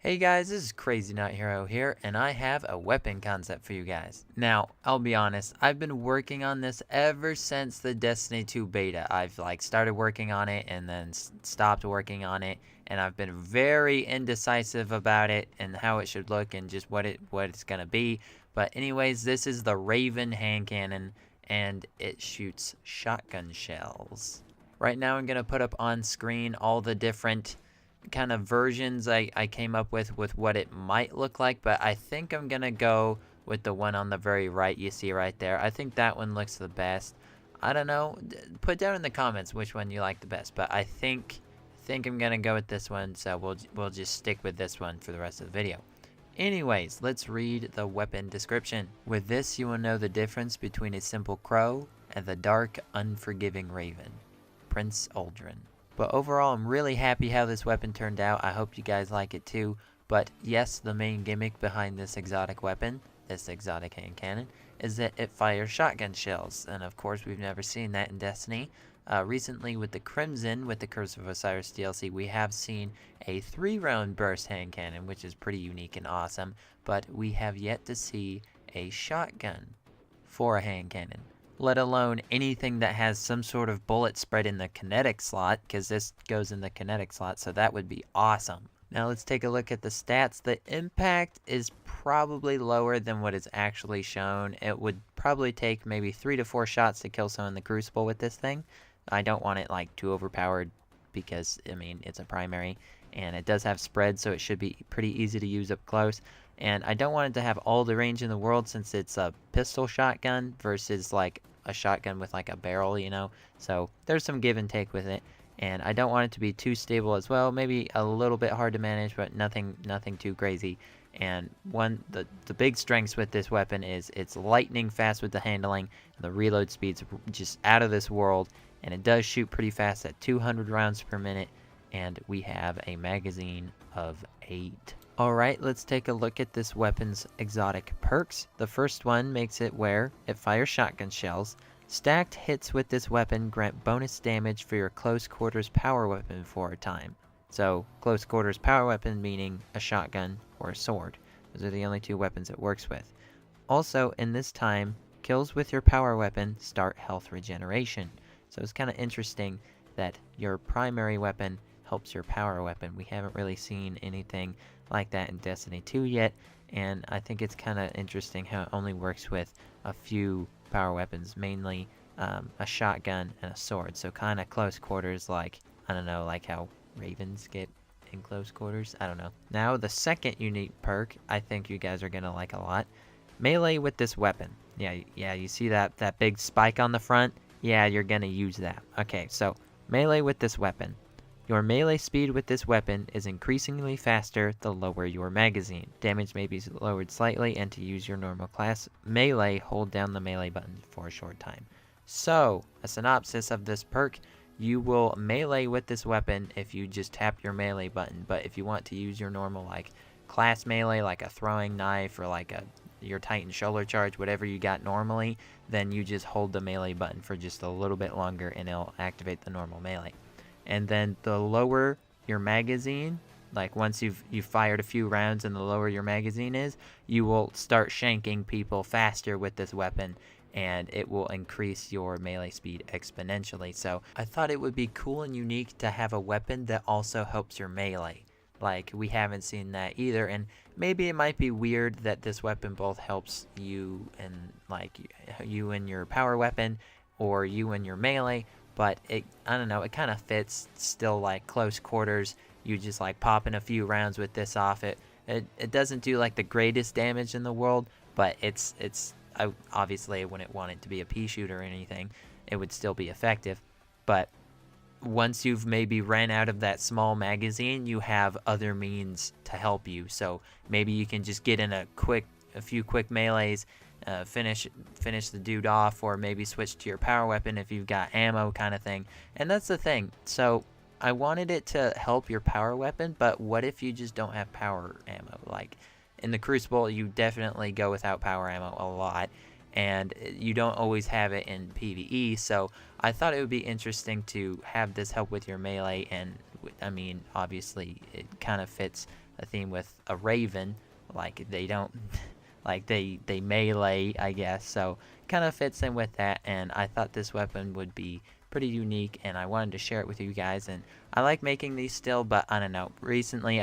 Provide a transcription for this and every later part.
Hey guys, this is CrazyKnightHero here, and I have a weapon concept for you guys. Now, I'll be honest, I've been working on this ever since the Destiny 2 beta. I've started working on it and then stopped working on it, and I've been very indecisive about it and how it should look and just what it's gonna be. But anyways, this is the Raven hand cannon, and it shoots shotgun shells. Right now, I'm gonna put up on screen all the different kind of versions I came up with what it might look like, but I think I'm gonna go with the one on the very right you see right there. I think that one looks the best. I don't know, put down in the comments which one you like the best, but I think I'm gonna go with this one, so we'll just stick with this one for the rest of the video. Anyways, let's read the weapon description. With this, you will know the difference between a simple crow and the dark, unforgiving raven. Prince Aldrin. But overall, I'm really happy how this weapon turned out. I hope you guys like it too. But yes, the main gimmick behind this exotic weapon, this exotic hand cannon, is that it fires shotgun shells. And of course, we've never seen that in Destiny. Recently with the Crimson, with the Curse of Osiris DLC, we have seen a 3-round burst hand cannon, which is pretty unique and awesome. But we have yet to see a shotgun for a hand cannon, let alone anything that has some sort of bullet spread in the kinetic slot, because this goes in the kinetic slot, so that would be awesome. Now let's take a look at the stats. The impact is probably lower than what is actually shown. It would probably take maybe 3 to 4 shots to kill someone in the Crucible with this thing. I don't want it like too overpowered because, I mean, it's a primary, and it does have spread, so it should be pretty easy to use up close. And I don't want it to have all the range in the world since it's a pistol shotgun versus like a shotgun with like a barrel, you know. So there's some give and take with it. And I don't want it to be too stable as well. Maybe a little bit hard to manage, but nothing too crazy. And the big strengths with this weapon is it's lightning fast with the handling, and the reload speed's just out of this world. And it does shoot pretty fast at 200 rounds per minute. And we have a magazine of 8. Alright, let's take a look at this weapon's exotic perks. The first one makes it where it fires shotgun shells. Stacked hits with this weapon grant bonus damage for your close quarters power weapon for a time. So, close quarters power weapon meaning a shotgun or a sword. Those are the only 2 weapons it works with. Also, in this time, kills with your power weapon start health regeneration. So it's kind of interesting that your primary weapon helps your power weapon. We haven't really seen anything like that in Destiny 2 yet, and I think it's kind of interesting how it only works with a few power weapons, mainly a shotgun and a sword. So kind of close quarters, like, I don't know, like how ravens get in close quarters. I don't know. Now the second unique perk I think you guys are gonna like a lot. Melee with this weapon. Yeah, you see that big spike on the front? Yeah, you're gonna use that. Okay, so melee with this weapon. Your melee speed with this weapon is increasingly faster the lower your magazine. Damage may be lowered slightly, and to use your normal class melee, hold down the melee button for a short time. So, a synopsis of this perk: you will melee with this weapon if you just tap your melee button, but if you want to use your normal like class melee, like a throwing knife or like your Titan shoulder charge, whatever you got normally, then you just hold the melee button for just a little bit longer and it'll activate the normal melee. And then the lower your magazine, like once you've fired a few rounds and the lower your magazine is, you will start shanking people faster with this weapon, and it will increase your melee speed exponentially. So I thought it would be cool and unique to have a weapon that also helps your melee. Like, we haven't seen that either, and maybe it might be weird that this weapon both helps you and like you and your power weapon or you and your melee. But I don't know, it kind of fits still, like close quarters. You just like popping a few rounds with this off. It doesn't do like the greatest damage in the world, but I obviously wouldn't want it to be a pea shooter or anything. It would still be effective. But once you've maybe ran out of that small magazine, you have other means to help you. So maybe you can just get in a few quick melees, finish the dude off, or maybe switch to your power weapon if you've got ammo, kind of thing. And that's the thing. So I wanted it to help your power weapon, but what if you just don't have power ammo? Like in the Crucible, you definitely go without power ammo a lot, and you don't always have it in PvE. So I thought it would be interesting to have this help with your melee, and I mean, obviously it kind of fits a theme with a raven. Like they don't, like they melee, I guess. So kind of fits in with that, and I thought this weapon would be pretty unique, and I wanted to share it with you guys. And I like making these still, but I don't know. Recently,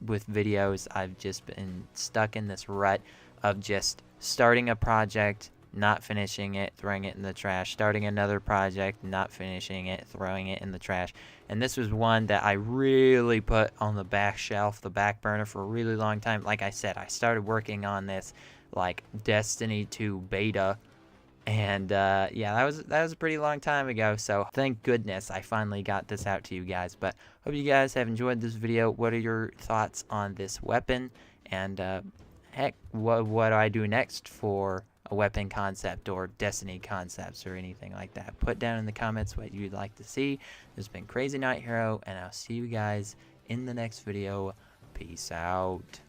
with videos, I've just been stuck in this rut of just starting a project, not finishing it, throwing it in the trash, starting another project, not finishing it, throwing it in the trash. And this was one that I really put on the back shelf, the back burner for a really long time. Like I said, I started working on this like Destiny 2 beta, and yeah, that was a pretty long time ago, so thank goodness I finally got this out to you guys. But hope you guys have enjoyed this video. What are your thoughts on this weapon? And heck, what do I do next for a weapon concept or Destiny concepts or anything like that? Put down in the comments what you'd like to see. This has been CrazyKnightHero, and I'll see you guys in the next video. Peace out.